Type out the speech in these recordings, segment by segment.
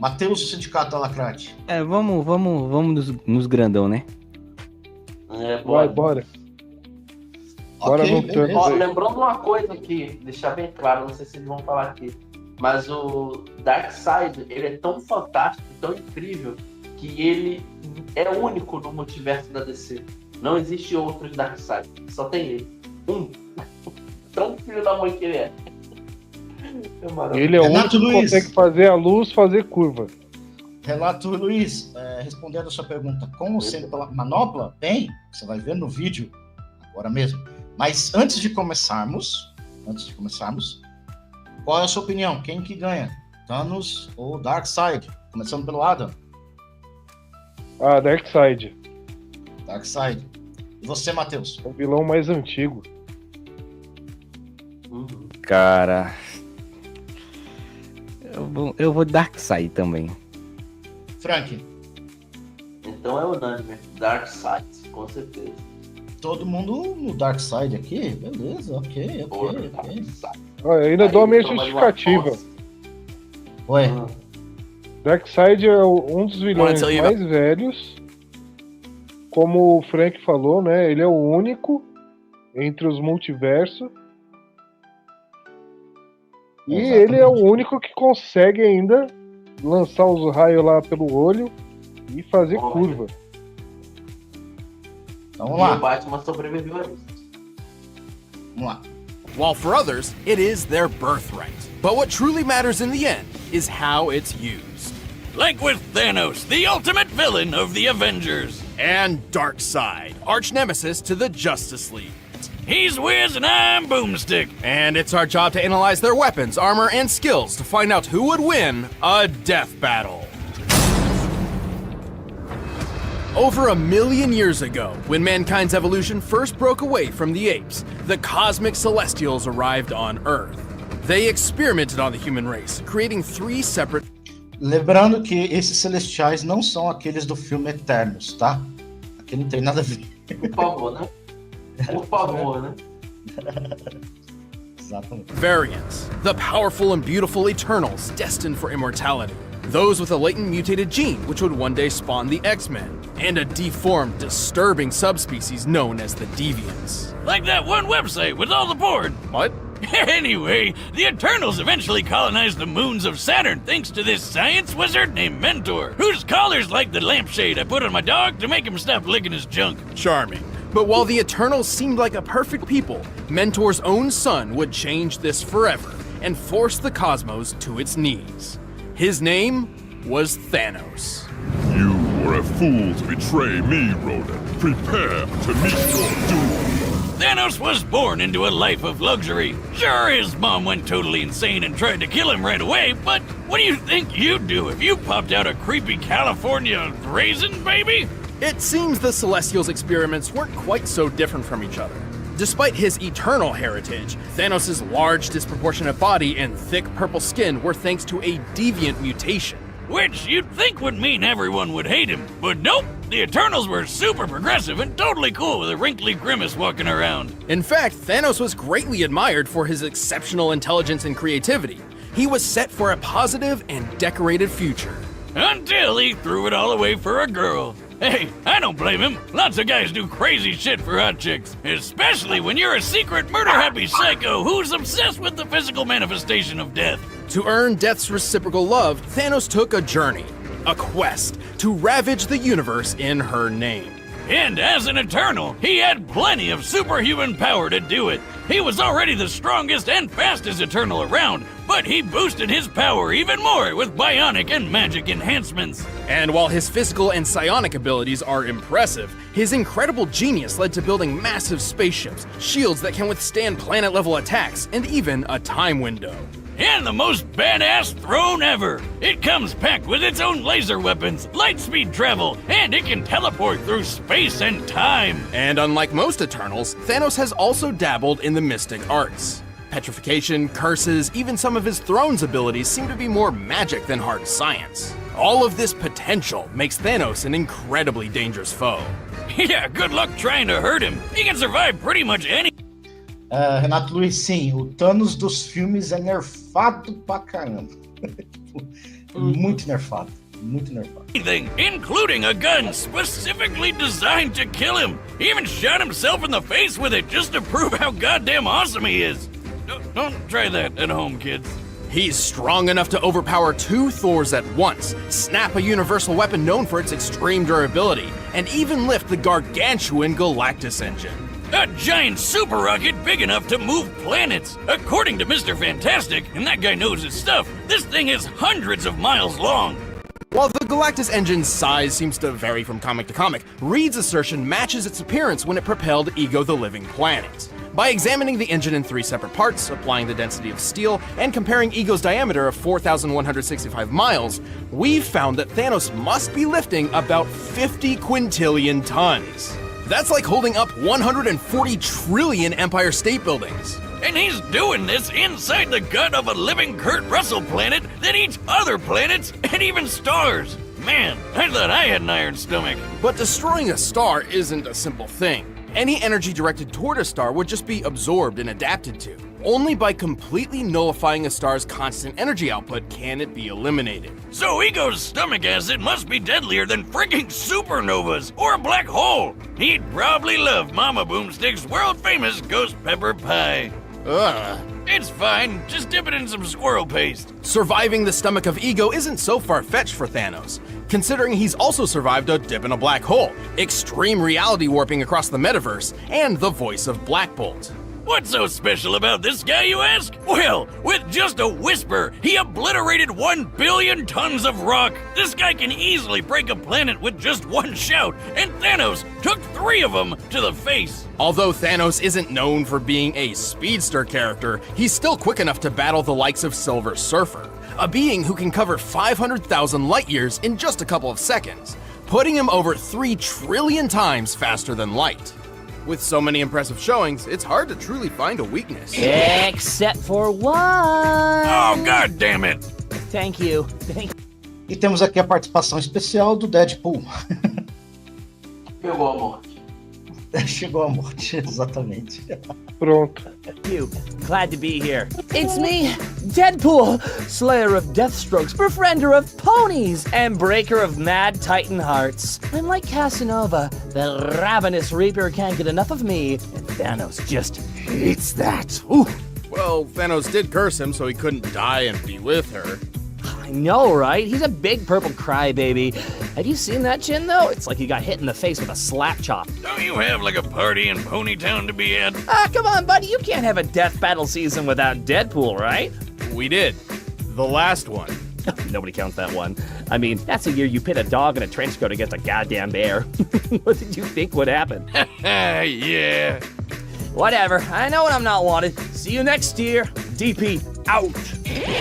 Matheus, o sindicato Alacrate. Vamos nos grandão, né? Bora. Bora Ok, no Thanos. Ó, lembrando uma coisa aqui, deixar bem claro, não sei se eles vão falar aqui, mas o Darkseid, ele é tão fantástico, tão incrível, que ele é único no multiverso da DC. Não existe outros Darkseid, só tem ele. Tão filho da mãe que ele é. Ele é o único que consegue fazer a luz fazer curva. Relato Luiz, respondendo a sua pergunta, com ou sem pela manopla? Bem, você vai ver no vídeo agora mesmo. Mas antes de começarmos, qual é a sua opinião? Quem que ganha? Thanos ou Darkseid? Começando pelo Adam. Darkseid. Darkseid. E você, Matheus? O vilão mais antigo. Cara, eu vou Darkseid também. Frank? Então é unânime, Darkseid, com certeza. Todo mundo no Darkseid aqui? Beleza, ok. Eu ainda dou a minha justificativa. Oi. Darkseid é um dos vilões mais velhos. Como o Frank falou, né? Ele é o único entre os multiversos. E ele é o único que consegue ainda lançar os raios lá pelo olho e fazer curva. Então vamos lá. E o Batman sobreviveu a isso. Vamos lá. While for others, it is their birthright. But what truly matters in the end is how it's used. Like with Thanos, the ultimate villain of the Avengers. And Darkseid, arch nemesis to the Justice League. He's Wiz and I'm Boomstick. And it's our job to analyze their weapons, armor, and skills to find out who would win a death battle. Over 1 million years ago, when mankind's evolution first broke away from the apes, the cosmic celestials arrived on Earth. They experimented on the human race, creating 3 separate... Lembrando que esses celestiais não são aqueles do filme Eternos, tá? Aqui não tem nada a ver. Por favor, né? Por favor, né? Exatamente. Variants, the powerful and beautiful Eternals destined for immortality. Those with a latent mutated gene which would one day spawn the X-Men. And a deformed, disturbing subspecies known as the Deviants. Like that one website with all the porn. What? Anyway, the Eternals eventually colonized the moons of Saturn thanks to this science wizard named Mentor, whose collar's like the lampshade I put on my dog to make him stop licking his junk. Charming. But while the Eternals seemed like a perfect people, Mentor's own son would change this forever and force the cosmos to its knees. His name was Thanos. You were a fool to betray me, Ronan. Prepare to meet your doom. Thanos was born into a life of luxury. Sure, his mom went totally insane and tried to kill him right away, but what do you think you'd do if you popped out a creepy California raisin, baby? It seems the Celestials' experiments weren't quite so different from each other. Despite his eternal heritage, Thanos' large, disproportionate body and thick purple skin were thanks to a deviant mutation. Which you'd think would mean everyone would hate him, but nope! The Eternals were super progressive and totally cool with a wrinkly grimace walking around. In fact, Thanos was greatly admired for his exceptional intelligence and creativity. He was set for a positive and decorated future. Until he threw it all away for a girl. Hey, I don't blame him. Lots of guys do crazy shit for hot chicks, especially when you're a secret murder-happy psycho who's obsessed with the physical manifestation of death. To earn Death's reciprocal love, Thanos took a journey, a quest, to ravage the universe in her name. And as an Eternal, he had plenty of superhuman power to do it. He was already the strongest and fastest Eternal around, but he boosted his power even more with bionic and magic enhancements. And while his physical and psionic abilities are impressive, his incredible genius led to building massive spaceships, shields that can withstand planet-level attacks, and even a time window. And the most badass throne ever! It comes packed with its own laser weapons, light speed travel, and it can teleport through space and time! And unlike most Eternals, Thanos has also dabbled in the mystic arts. Petrification, curses, even some of his throne's abilities seem to be more magic than hard science. All of this potential makes Thanos an incredibly dangerous foe. Yeah, good luck trying to hurt him. He can survive pretty much any... Renato Luiz, sim, o Thanos dos filmes é nerfado pra caramba. Muito nerfado. Muito nerfado. Anything, including a gun specifically designed to kill him. He even shot himself in the face with it just to prove how goddamn awesome he is. Don't try that at home, kids. He's strong enough to overpower 2 Thors at once, snap a universal weapon known for its extreme durability, and even lift the gargantuan Galactus engine. A giant super rocket big enough to move planets. According to Mr. Fantastic, and that guy knows his stuff, this thing is hundreds of miles long. While the Galactus engine's size seems to vary from comic to comic, Reed's assertion matches its appearance when it propelled Ego the Living Planet. By examining the engine in 3 separate parts, applying the density of steel, and comparing Ego's diameter of 4,165 miles, we've found that Thanos must be lifting about 50 quintillion tons. That's like holding up 140 trillion Empire State Buildings. And he's doing this inside the gut of a living Kurt Russell planet that eats other planets and even stars. Man, I thought I had an iron stomach. But destroying a star isn't a simple thing. Any energy directed toward a star would just be absorbed and adapted to. Only by completely nullifying a star's constant energy output can it be eliminated. So Ego's stomach acid must be deadlier than freaking supernovas or a black hole. He'd probably love Mama Boomstick's world-famous ghost pepper pie. Ugh. It's fine, just dip it in some squirrel paste. Surviving the stomach of Ego isn't so far-fetched for Thanos, considering he's also survived a dip in a black hole, extreme reality warping across the metaverse, and the voice of Black Bolt. What's so special about this guy, you ask? Well, with just a whisper, he obliterated 1 billion tons of rock. This guy can easily break a planet with just one shout, and Thanos took 3 of them to the face. Although Thanos isn't known for being a speedster character, he's still quick enough to battle the likes of Silver Surfer, a being who can cover 500,000 light years in just a couple of seconds, putting him over 3 trillion times faster than light. With so many impressive showings, it's hard to truly find a weakness. Except for one. Oh, god damn it! Thank you. E temos aqui a participação especial do Deadpool. Pegou a morte. Chegou a morte, exatamente. Pronto. You. Glad to be here. It's me, Deadpool, slayer of deathstrokes, befriender of ponies, and breaker of mad titan hearts. And like Casanova, the ravenous reaper can't get enough of me, and Thanos just hates that. Ooh. Well, Thanos did curse him so he couldn't die and be with her. I know, right? He's a big purple crybaby. Have you seen that chin, though? It's like he got hit in the face with a slap chop. Don't you have like a party in Ponytown to be at? Ah, come on, buddy. You can't have a death battle season without Deadpool, right? We did. The last one. Nobody counts that one. I mean, that's the year you pit a dog in a trench coat against a goddamn bear. What did you think would happen? Yeah. Whatever. I know when I'm not wanted. See you next year. DP out.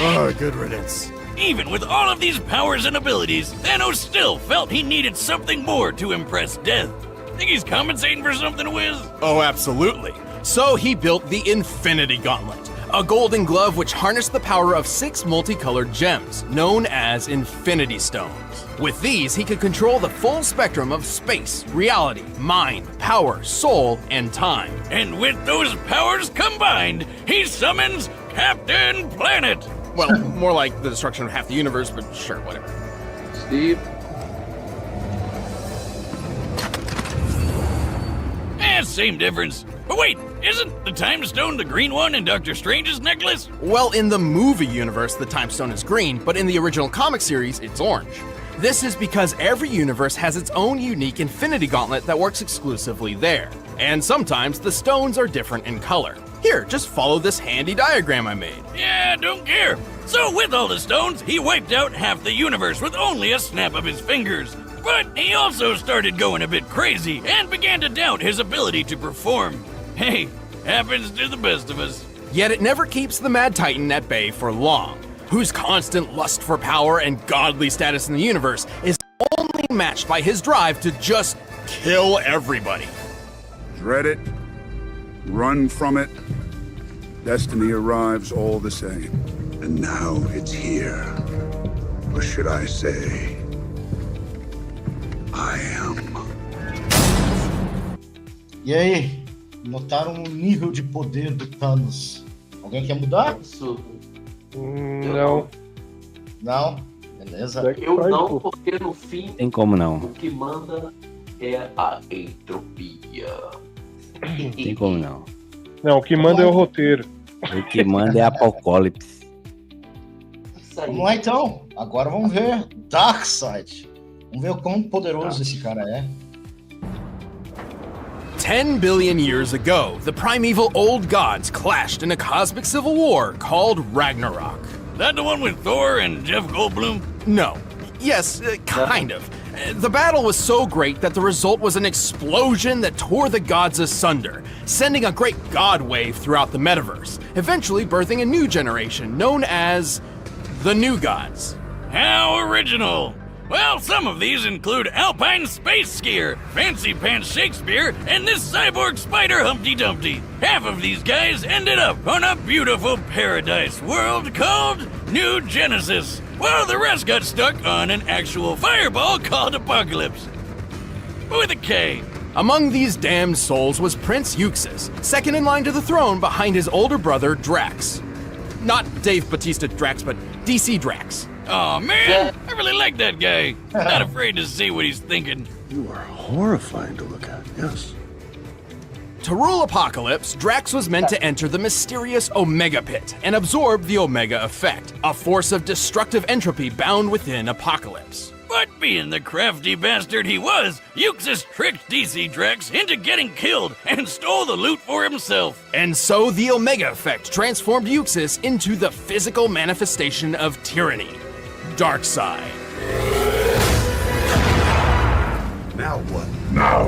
Oh, good riddance. Even with all of these powers and abilities, Thanos still felt he needed something more to impress Death. Think he's compensating for something, Wiz? Oh, absolutely. So he built the Infinity Gauntlet, a golden glove which harnessed the power of 6 multicolored gems, known as Infinity Stones. With these, he could control the full spectrum of space, reality, mind, power, soul, and time. And with those powers combined, he summons Captain Planet. Well, more like the destruction of half the universe, but sure, whatever. Steve. Same difference. But wait, isn't the Time Stone the green one in Doctor Strange's necklace? Well, in the movie universe, the Time Stone is green, but in the original comic series, it's orange. This is because every universe has its own unique Infinity Gauntlet that works exclusively there. And sometimes the stones are different in color. Here, just follow this handy diagram I made. Yeah, don't care. So with all the stones, he wiped out half the universe with only a snap of his fingers. But he also started going a bit crazy and began to doubt his ability to perform. Hey, happens to the best of us. Yet it never keeps the Mad Titan at bay for long, whose constant lust for power and godly status in the universe is only matched by his drive to just kill everybody. Dread it, run from it, destiny arrives all the same. And now it's here. Or should I say, I am. E aí, notaram o nível de poder do Thanos? Alguém quer mudar? Absurdo. Não. Não? Beleza? Eu não, porque no fim Tem como não. o que manda é a entropia. Tem como não. Não, o que manda é o roteiro. O que manda é Apocalipse. Isso aí. Vamos lá então. Agora vamos ver Darkseid. Vamos ver o quão poderoso esse cara é. 10 billion years ago, the primeval old gods clashed in a cosmic civil war called Ragnarok. That the one with Thor and Jeff Goldblum? No. Yes, kind of. The battle was so great that the result was an explosion that tore the gods asunder, sending a great god wave throughout the metaverse, eventually birthing a new generation known as the New Gods. How original! Well, some of these include Alpine Space Skier, Fancy Pants Shakespeare, and this cyborg spider Humpty Dumpty. Half of these guys ended up on a beautiful paradise world called New Genesis, while the rest got stuck on an actual fireball called Apocalypse. With a K. Among these damned souls was Prince Euxis, second in line to the throne behind his older brother Drax. Not Dave Bautista Drax, but DC Drax. Aw, man, I really like that guy. Not afraid to see what he's thinking. You are horrifying to look at, yes. To rule Apocalypse, Drax was meant to enter the mysterious Omega Pit and absorb the Omega Effect, a force of destructive entropy bound within Apocalypse. But being the crafty bastard he was, Euxis tricked DC Drax into getting killed and stole the loot for himself. And so the Omega Effect transformed Euxis into the physical manifestation of tyranny, Darkseid. Now what? Now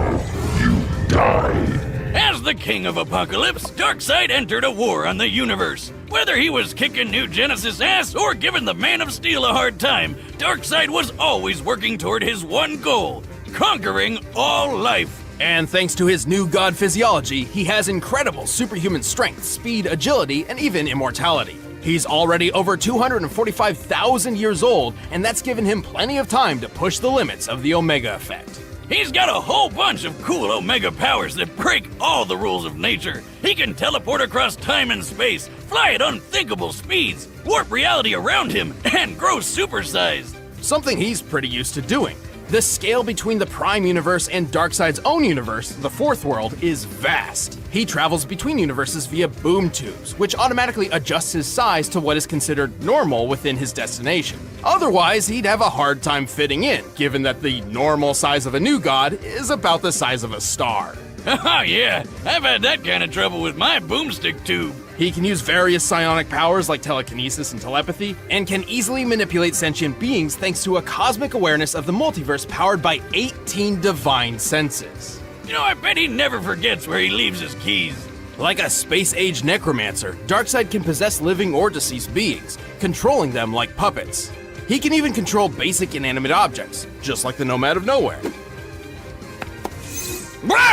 you die. As the king of Apocalypse, Darkseid entered a war on the universe. Whether he was kicking New Genesis ass or giving the Man of Steel a hard time, Darkseid was always working toward his one goal, conquering all life. And thanks to his new god physiology, he has incredible superhuman strength, speed, agility, and even immortality. He's already over 245,000 years old, and that's given him plenty of time to push the limits of the Omega Effect. He's got a whole bunch of cool Omega powers that break all the rules of nature. He can teleport across time and space, fly at unthinkable speeds, warp reality around him, and grow supersized. Something he's pretty used to doing. The scale between the Prime Universe and Darkseid's own universe, the Fourth World, is vast. He travels between universes via boom tubes, which automatically adjusts his size to what is considered normal within his destination. Otherwise, he'd have a hard time fitting in, given that the normal size of a new god is about the size of a star. Oh yeah, I've had that kind of trouble with my boomstick tube. He can use various psionic powers like telekinesis and telepathy, and can easily manipulate sentient beings thanks to a cosmic awareness of the multiverse powered by 18 divine senses. You know, I bet he never forgets where he leaves his keys. Like a space-age necromancer, Darkseid can possess living or deceased beings, controlling them like puppets. He can even control basic inanimate objects, just like the Nomad of Nowhere.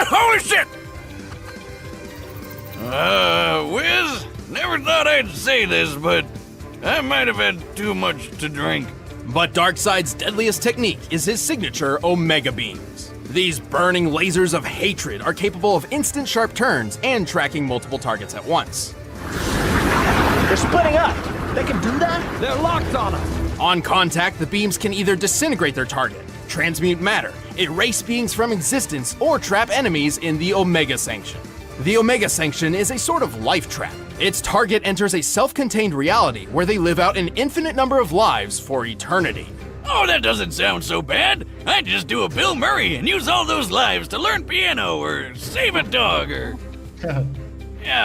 Holy shit! Wiz, never thought I'd say this, but I might have had too much to drink. But Darkseid's deadliest technique is his signature Omega Beams. These burning lasers of hatred are capable of instant sharp turns and tracking multiple targets at once. They're splitting up. They can do that? They're locked on us. On contact, the beams can either disintegrate their target, transmute matter, erase beings from existence, or trap enemies in the Omega Sanction. The Omega Sanction is a sort of life trap. Its target enters a self-contained reality where they live out an infinite number of lives for eternity. Oh, that doesn't sound so bad. I'd just do a Bill Murray and use all those lives to learn piano or save a dog or... Yeah,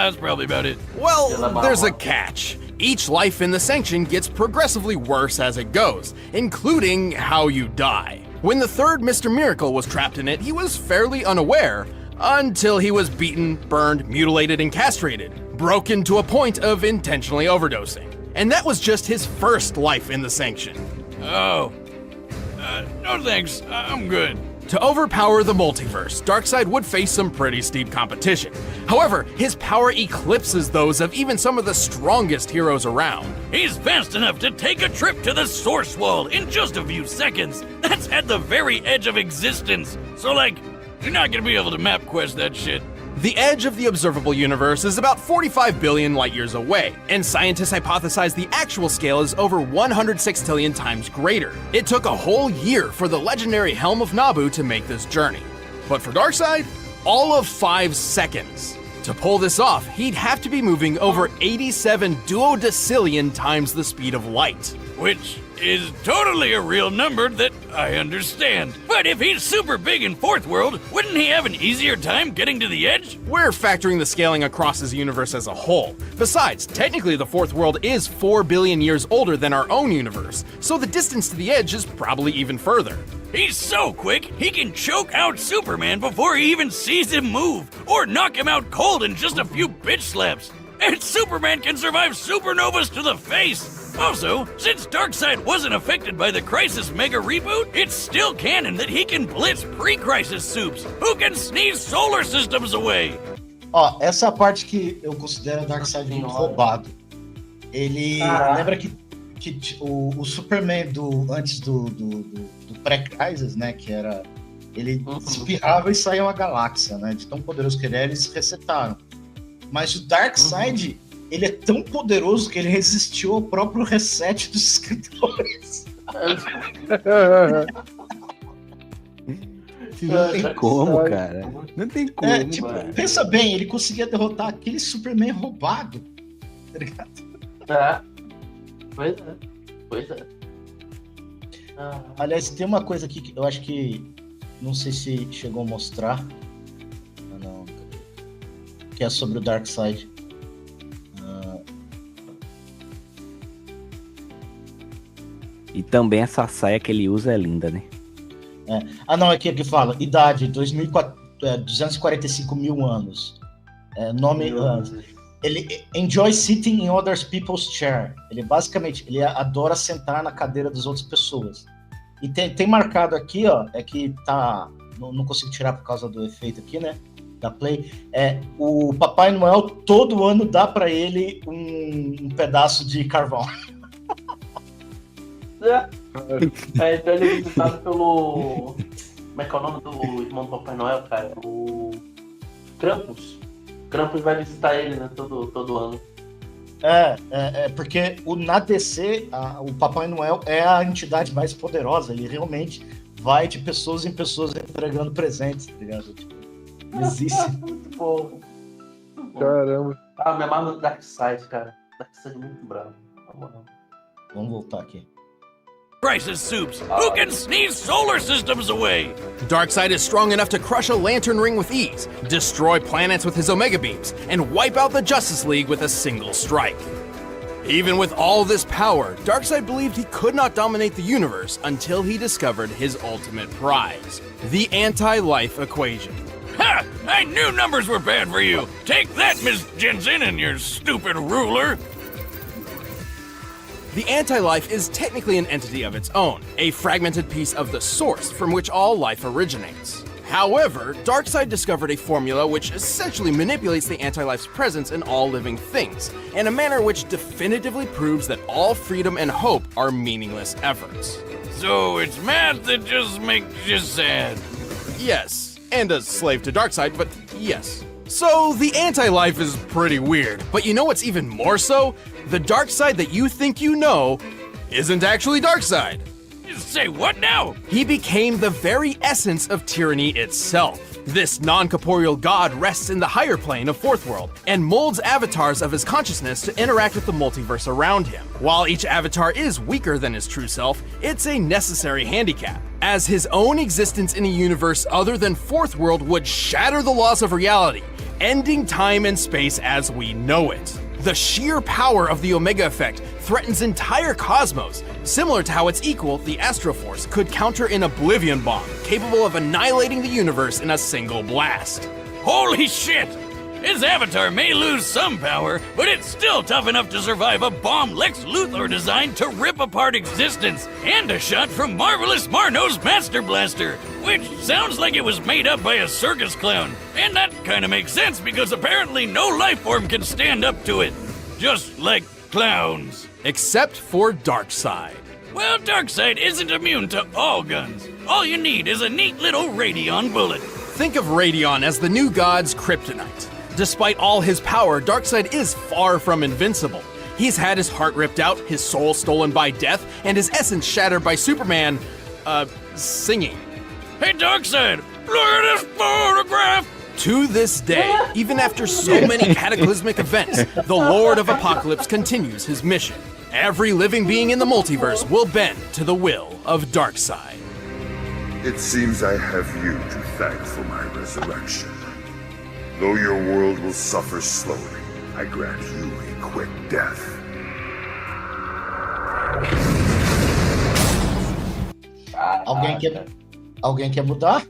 that's probably about it. Well, there's a catch. Each life in the Sanction gets progressively worse as it goes, including how you die. When the third Mr. Miracle was trapped in it, he was fairly unaware, until he was beaten, burned, mutilated, and castrated, broken to a point of intentionally overdosing. And that was just his first life in the Sanction. Oh. No thanks, I'm good. To overpower the multiverse, Darkseid would face some pretty steep competition. However, his power eclipses those of even some of the strongest heroes around. He's fast enough to take a trip to the Source Wall in just a few seconds. That's at the very edge of existence. So, like, you're not gonna be able to map quest that shit. The edge of the observable universe is about 45 billion light years away, and scientists hypothesize the actual scale is over 106 sextillion times greater. It took a whole year for the legendary Helm of Nabu to make this journey. But for Darkseid, all of 5 seconds. To pull this off, he'd have to be moving over 87 duodecillion times the speed of light. Which is totally a real number that I understand. But if he's super big in Fourth World, wouldn't he have an easier time getting to the edge? We're factoring the scaling across his universe as a whole. Besides, technically the Fourth World is 4 billion years older than our own universe, so the distance to the edge is probably even further. He's so quick, he can choke out Superman before he even sees him move, or knock him out cold in just a few bitch slaps. And Superman can survive supernovas to the face! Also, since Darkseid wasn't affected by the Crisis Mega Reboot, it's still canon that he can blitz pre-Crisis supes, who can sneeze solar systems away! Ó, essa é a parte que eu considero o Darkseid muito roubado. Ele... Lembra que o Superman antes do pré-Crisis, né, que era... Ele espirrava e saía uma galáxia, né, de tão poderoso que ele era, eles resetaram. Mas o Darkseid, ele é tão poderoso que ele resistiu ao próprio reset dos escritores. Não tem como, cara. Não tem como. Tipo, pensa bem, ele conseguia derrotar aquele Superman roubado. Tá ligado? Pois é. Aliás, tem uma coisa aqui que eu acho que... Não sei se chegou a mostrar. Não. Que é sobre o Darkseid. E também essa saia que ele usa é linda, né? Não, aqui que fala. Idade, 245 mil anos. Nome... Ele enjoy sitting in other people's chair. Ele basicamente, ele adora sentar na cadeira das outras pessoas. E tem marcado aqui, ó, é que tá... Não consigo tirar por causa do efeito aqui, né? Da Play. O Papai Noel todo ano dá pra ele um pedaço de carvão. Então ele é visitado pelo... Como é que é o nome do irmão do Papai Noel, cara? O Krampus. Krampus vai visitar ele, né, todo ano. Porque na DC, o Papai Noel é a entidade mais poderosa. Ele realmente vai de pessoas em pessoas entregando presentes, tá ligado? Tipo, existe. Muito bom. Caramba. Me amarro no Darkseid, cara. Darkseid é muito bravo. Vamos voltar aqui. Crisis soups, who can sneeze solar systems away? Darkseid is strong enough to crush a lantern ring with ease, destroy planets with his Omega beams, and wipe out the Justice League with a single strike. Even with all this power, Darkseid believed he could not dominate the universe until he discovered his ultimate prize, the anti-life equation. Ha! I knew numbers were bad for you! Take that, Miss Jensen and your stupid ruler! The anti-life is technically an entity of its own, a fragmented piece of the source from which all life originates. However, Darkseid discovered a formula which essentially manipulates the anti-life's presence in all living things, in a manner which definitively proves that all freedom and hope are meaningless efforts. So it's math that just makes you sad. Yes, and a slave to Darkseid, but yes. So the anti-life is pretty weird, but you know what's even more so? The Darkseid that you think you know isn't actually Darkseid. Say what now? He became the very essence of tyranny itself. This non-corporeal god rests in the higher plane of Fourth World and molds avatars of his consciousness to interact with the multiverse around him. While each avatar is weaker than his true self, it's a necessary handicap, as his own existence in a universe other than Fourth World would shatter the laws of reality, ending time and space as we know it. The sheer power of the Omega Effect threatens entire cosmos, similar to how its equal, the Astroforce, could counter an Oblivion bomb, capable of annihilating the universe in a single blast. Holy shit! His avatar may lose some power, but it's still tough enough to survive a bomb Lex Luthor designed to rip apart existence, and a shot from Marvelous Marno's Master Blaster, which sounds like it was made up by a circus clown. And that kinda makes sense because apparently no life form can stand up to it. Just like clowns. Except for Darkseid. Well, Darkseid isn't immune to all guns. All you need is a neat little Radion bullet. Think of Radeon as the new god's kryptonite. Despite all his power, Darkseid is far from invincible. He's had his heart ripped out, his soul stolen by death, and his essence shattered by Superman, singing. Hey, Darkseid, look at this photograph! To this day, even after so many cataclysmic events, the Lord of Apocalypse continues his mission. Every living being in the multiverse will bend to the will of Darkseid. It seems I have you to thank for my resurrection. Though your world will suffer slowly, I grant you a quick death. Alguém quer mudar?